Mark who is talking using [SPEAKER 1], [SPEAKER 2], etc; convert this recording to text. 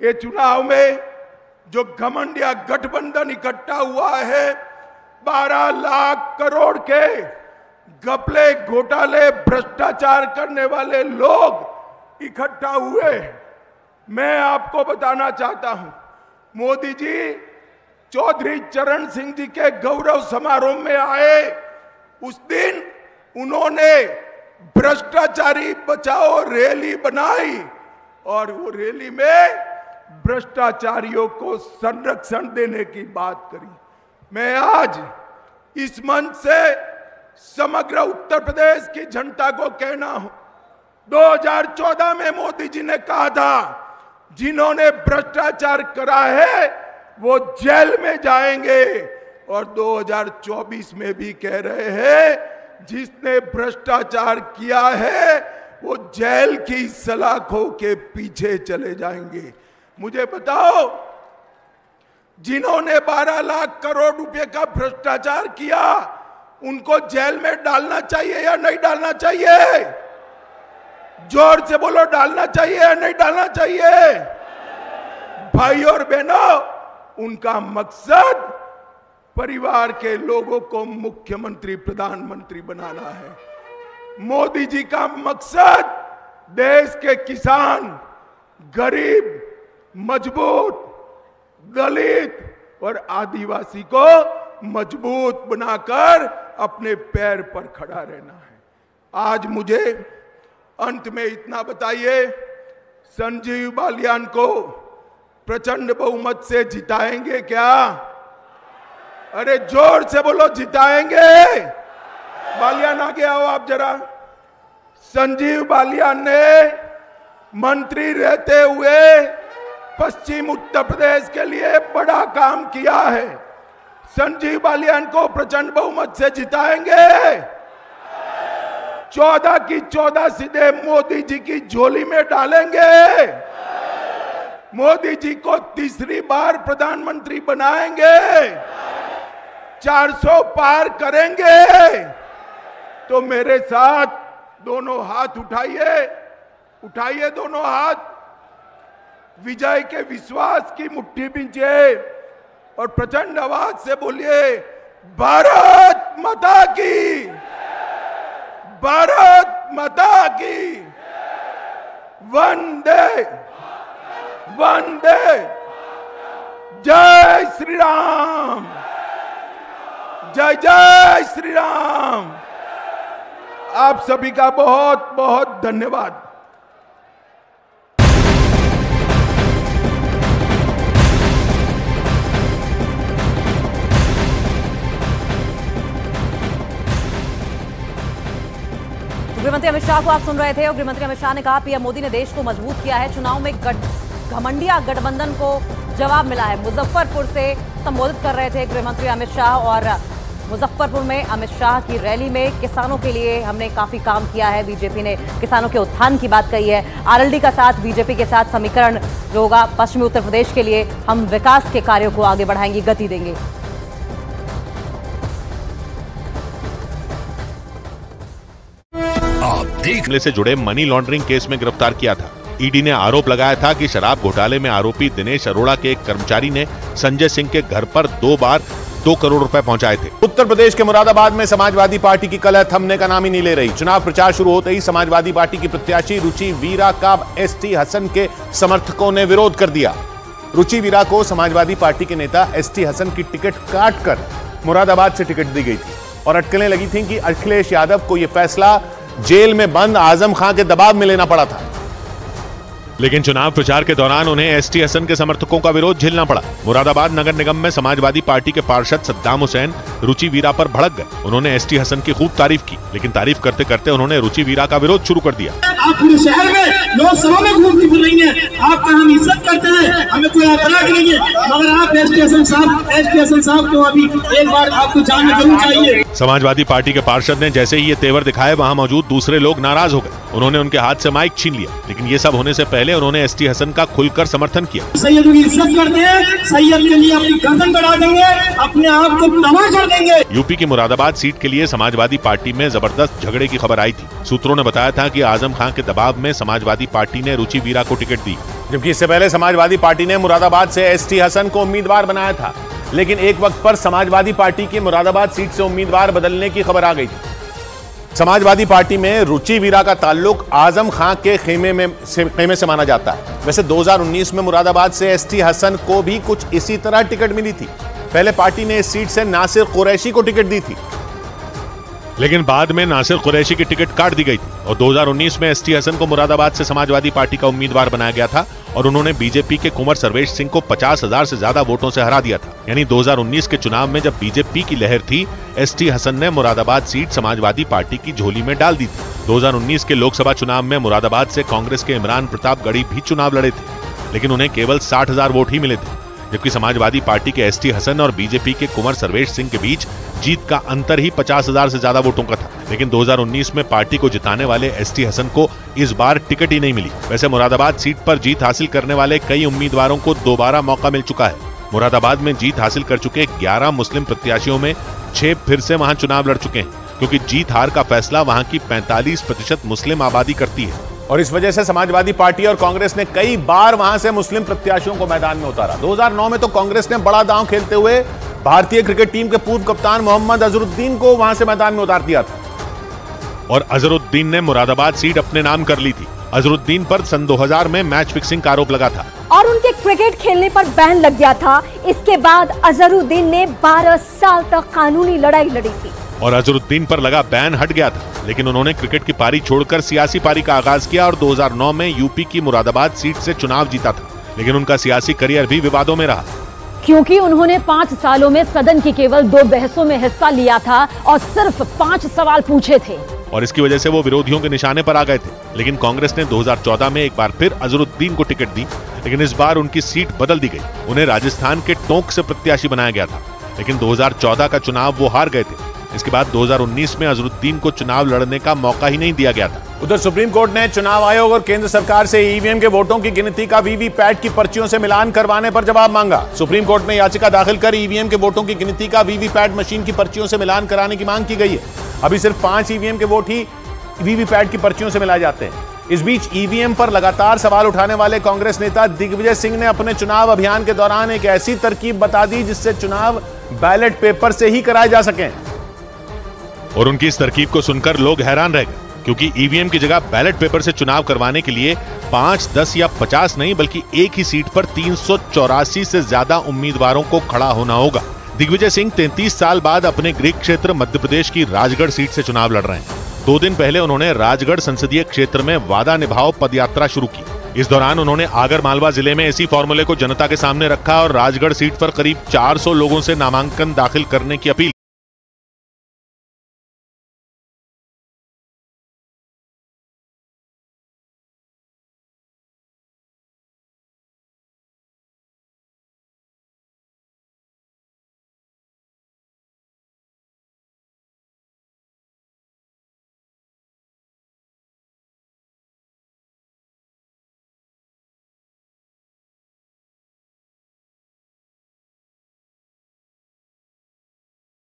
[SPEAKER 1] ये चुनाव में जो घमंडिया गठबंधन इकट्ठा हुआ है, 12 लाख करोड़ के घपले, घोटाले, भ्रष्टाचार करने वाले लोग इकट्ठा हुए। मैं आपको बताना चाहता हूं, मोदी जी चौधरी चरण सिंह जी के गौरव समारोह में आए, उस दिन उन्होंने भ्रष्टाचारी बचाओ रैली बनाई और वो रैली में भ्रष्टाचारियों को संरक्षण देने की बात करी। मैं आज इस मंच से समग्र उत्तर प्रदेश की जनता को कहना हूं, 2014 में मोदी जी ने कहा था, जिन्होंने भ्रष्टाचार करा है वो जेल में जाएंगे, और 2024 में भी कह रहे हैं, जिसने भ्रष्टाचार किया है वो जेल की सलाखों के पीछे चले जाएंगे। मुझे बताओ, जिन्होंने 12 लाख करोड़ रुपए का भ्रष्टाचार किया, उनको जेल में डालना चाहिए या नहीं डालना चाहिए? जोर से बोलो, डालना चाहिए या नहीं डालना चाहिए? भाई और बहनों, उनका मकसद परिवार के लोगों को मुख्यमंत्री, प्रधानमंत्री बनाना है। मोदी जी का मकसद देश के किसान, गरीब, मजबूत, दलित और आदिवासी को मजबूत बनाकर अपने पैर पर खड़ा रहना है। आज मुझे अंत में इतना बताइए, संजीव बालियान को प्रचंड बहुमत से जिताएंगे क्या? अरे जोर से बोलो, जिताएंगे? बालियान आगे आओ आप जरा। संजीव बालियान ने मंत्री रहते हुए पश्चिम उत्तर प्रदेश के लिए बड़ा काम किया है। संजीव बालियान को प्रचंड बहुमत से जिताएंगे? 14 की 14 सीधे मोदी जी की झोली में डालेंगे? मोदी जी को तीसरी बार प्रधानमंत्री बनाएंगे? 400 पार करेंगे? तो मेरे साथ दोनों हाथ उठाइए, उठाइए दोनों हाथ, विजय के विश्वास की मुट्ठी बींचिए और प्रचंड आवाज से बोलिए, भारत माता की, भारत माता की, वंदे वंदे, जय श्री राम, जय जय श्री राम। आप सभी का बहुत बहुत धन्यवाद।
[SPEAKER 2] गृहमंत्री अमित शाह को आप सुन रहे थे और गृहमंत्री अमित शाह ने कहा पीएम मोदी ने देश को मजबूत किया है। चुनाव में घमंडिया गठबंधन को जवाब मिला है। मुजफ्फरपुर से संबोधित कर रहे थे गृहमंत्री अमित शाह और मुजफ्फरपुर में अमित शाह की रैली में किसानों के लिए हमने काफी काम किया है। बीजेपी ने किसानों के उत्थान की बात कही है। आरएलडी का साथ बीजेपी के साथ समीकरण जो होगा पश्चिमी उत्तर प्रदेश के लिए, हम विकास के कार्यों को आगे बढ़ाएंगे, गति देंगे।
[SPEAKER 3] हमले से जुड़े मनी लॉन्ड्रिंग केस में गिरफ्तार किया था। ईडी ने आरोप लगाया था कि शराब घोटाले में आरोपी दिनेश अरोड़ा के एक कर्मचारी ने संजय सिंह के घर पर 2 बार 2 करोड़ रुपए पहुंचाए थे।
[SPEAKER 4] उत्तर प्रदेश के मुरादाबाद में समाजवादी पार्टी की कलह थमने का नाम ही नहीं ले रही। चुनाव प्रचार शुरू होते ही समाजवादी पार्टी की प्रत्याशी रुचि वीरा का एसटी हसन के समर्थकों ने विरोध कर दिया। रुचि वीरा को समाजवादी पार्टी के नेता एसटी हसन की टिकट काटकर मुरादाबाद से टिकट दी गई थी और अटकलें लगी थी कि अखिलेश यादव को यह फैसला जेल में बंद आजम खां के दबाव में लेना पड़ा था।
[SPEAKER 3] लेकिन चुनाव प्रचार के दौरान उन्हें एसटी हसन के समर्थकों का विरोध झेलना पड़ा। मुरादाबाद नगर निगम में समाजवादी पार्टी के पार्षद सद्दाम हुसैन रुचि वीरा पर भड़क गए। उन्होंने एसटी हसन की खूब तारीफ की, लेकिन तारीफ करते करते उन्होंने रुचि वीरा का विरोध शुरू कर दिया।
[SPEAKER 5] आप पूरे शहर में लोकसभा में घूमती फिर रही हैं, आपका हम इज्जत करते हैं, हमें कोई ऐतराज नहीं है, मगर आप एसटी हसन साहब को अभी एक बार आपको जानना जरूर चाहिए।
[SPEAKER 3] समाजवादी पार्टी के पार्षद ने जैसे ही ये तेवर दिखाए, वहाँ मौजूद दूसरे लोग नाराज हो गए। उन्होंने उनके हाथ से माइक छीन लिया, लेकिन ये सब होने से पहले उन्होंने एसटी हसन का खुलकर समर्थन किया।
[SPEAKER 5] सैयदों की इज्जत करते हैं, सैयद के लिए अपनी गर्दन बढ़ा देंगे, अपने आप को तबाह कर देंगे।
[SPEAKER 3] यूपी की मुरादाबाद सीट के लिए समाजवादी पार्टी में जबरदस्त झगड़े की खबर आई थी। सूत्रों ने बताया था कि आजम खां के दबाव में समाजवादी पार्टी ने रुचि वीरा को टिकट दी।
[SPEAKER 4] जबकि इससे पहले समाजवादी पार्टी ने मुरादाबाद से एसटी हसन को उम्मीदवार बनाया था, लेकिन एक वक्त पर समाजवादी पार्टी की मुरादाबाद सीट से उम्मीदवार बदलने की खबर आ गई थी। समाजवादी पार्टी में रुचि वीरा का ताल्लुक आजम खां के खेमे से माना जाता है। वैसे 2019 में मुरादाबाद से एसटी हसन को भी कुछ इसी तरह टिकट मिली थी। पहले पार्टी ने इस सीट से नासिर कुरैशी को टिकट दी थी,
[SPEAKER 3] लेकिन बाद में नासिर कुरैशी की टिकट काट दी गई थी और 2019 में एसटी हसन को मुरादाबाद से समाजवादी पार्टी का उम्मीदवार बनाया गया था और उन्होंने बीजेपी के कुंवर सर्वेश सिंह को 50,000 से ज्यादा वोटों से हरा दिया था। यानी 2019 के चुनाव में जब बीजेपी की लहर थी, एसटी हसन ने मुरादाबाद सीट समाजवादी पार्टी की झोली में डाल दी थी। 2019 के लोकसभा चुनाव में मुरादाबाद से कांग्रेस के इमरान प्रतापगढ़ी भी चुनाव लड़े थे, लेकिन उन्हें केवल 60,000 वोट ही मिले थे, जबकि समाजवादी पार्टी के एसटी हसन और बीजेपी के कुंवर सर्वेश सिंह के बीच जीत का अंतर ही 50,000 से ज्यादा वोटों का था। लेकिन 2019 में पार्टी को जिताने वाले एसटी हसन को इस बार टिकट ही नहीं मिली। वैसे मुरादाबाद सीट पर जीत हासिल करने वाले कई उम्मीदवारों को दोबारा मौका मिल चुका है। मुरादाबाद में जीत हासिल कर चुके 11 मुस्लिम प्रत्याशियों में 6 फिर से वहां चुनाव लड़ चुके हैं, क्योंकि जीत हार का फैसला वहां की 45% मुस्लिम आबादी करती है
[SPEAKER 4] और इस वजह से समाजवादी पार्टी और कांग्रेस ने कई बार वहां से मुस्लिम प्रत्याशियों को मैदान में उतारा। 2009 में तो कांग्रेस ने बड़ा दांव खेलते हुए भारतीय क्रिकेट टीम के पूर्व कप्तान मोहम्मद अजहरुद्दीन को वहां से मैदान में उतार दिया था
[SPEAKER 3] और अजहरुद्दीन ने मुरादाबाद सीट अपने नाम कर ली थी। अजहरुद्दीन पर सन 2000 में मैच फिक्सिंग का आरोप लगा था
[SPEAKER 6] और उनके क्रिकेट खेलने पर बैन लग गया था। इसके बाद अजहरुद्दीन ने 12 साल तक कानूनी लड़ाई लड़ी थी
[SPEAKER 3] और अजहरुद्दीन पर लगा बैन हट गया था, लेकिन उन्होंने क्रिकेट की पारी छोड़कर सियासी पारी का आगाज किया और 2009 में यूपी की मुरादाबाद सीट से चुनाव जीता था। लेकिन उनका सियासी करियर भी विवादों में रहा,
[SPEAKER 2] क्योंकि उन्होंने 5 सालों में सदन की केवल 2 बहसों में हिस्सा लिया था और सिर्फ 5 सवाल पूछे थे
[SPEAKER 3] और इसकी वजह से वो विरोधियों के निशाने पर आ गए थे। लेकिन कांग्रेस ने 2014 में एक बार फिर अजहरुद्दीन को टिकट दी, लेकिन इस बार उनकी सीट बदल दी गई। उन्हें राजस्थान के टोंक से प्रत्याशी बनाया गया था, लेकिन 2014 का चुनाव वो हार गए थे। इसके बाद 2019 में अजहरुद्दीन को चुनाव लड़ने का मौका ही नहीं दिया गया था।
[SPEAKER 4] उधर सुप्रीम कोर्ट ने चुनाव आयोग और केंद्र सरकार से ईवीएम के वोटों की गिनती का वीवीपैट की पर्चियों से मिलान करवाने पर जवाब मांगा। सुप्रीम कोर्ट में याचिका दाखिल कर ईवीएम के वोटों की गिनती का वीवीपैट मशीन की पर्चियों से मिलान कराने की मांग की गई है। अभी सिर्फ 5 ईवीएम के वोट ही वीवीपैट की पर्चियों से मिलाए जाते हैं। इस बीच ईवीएम पर लगातार सवाल उठाने वाले कांग्रेस नेता दिग्विजय सिंह ने अपने चुनाव अभियान के दौरान एक ऐसी तरकीब बता दी जिससे चुनाव बैलेट पेपर से ही कराए जा सकें
[SPEAKER 3] और उनकी इस तरकीब को सुनकर लोग हैरान रह गए, क्योंकि ईवीएम की जगह बैलेट पेपर से चुनाव करवाने के लिए 5, 10 या 50 नहीं, बल्कि एक ही सीट पर 384 से ज्यादा उम्मीदवारों को खड़ा होना होगा। दिग्विजय सिंह 33 साल बाद अपने गृह क्षेत्र मध्य प्रदेश की राजगढ़ सीट से चुनाव लड़ रहे हैं। 2 दिन पहले उन्होंने राजगढ़ संसदीय क्षेत्र में वादा निभाओ पदयात्रा शुरू की। इस दौरान उन्होंने आगर मालवा जिले में इसी फॉर्मूले को जनता के सामने रखा और राजगढ़ सीट पर करीब 400 लोगों से नामांकन दाखिल करने की अपील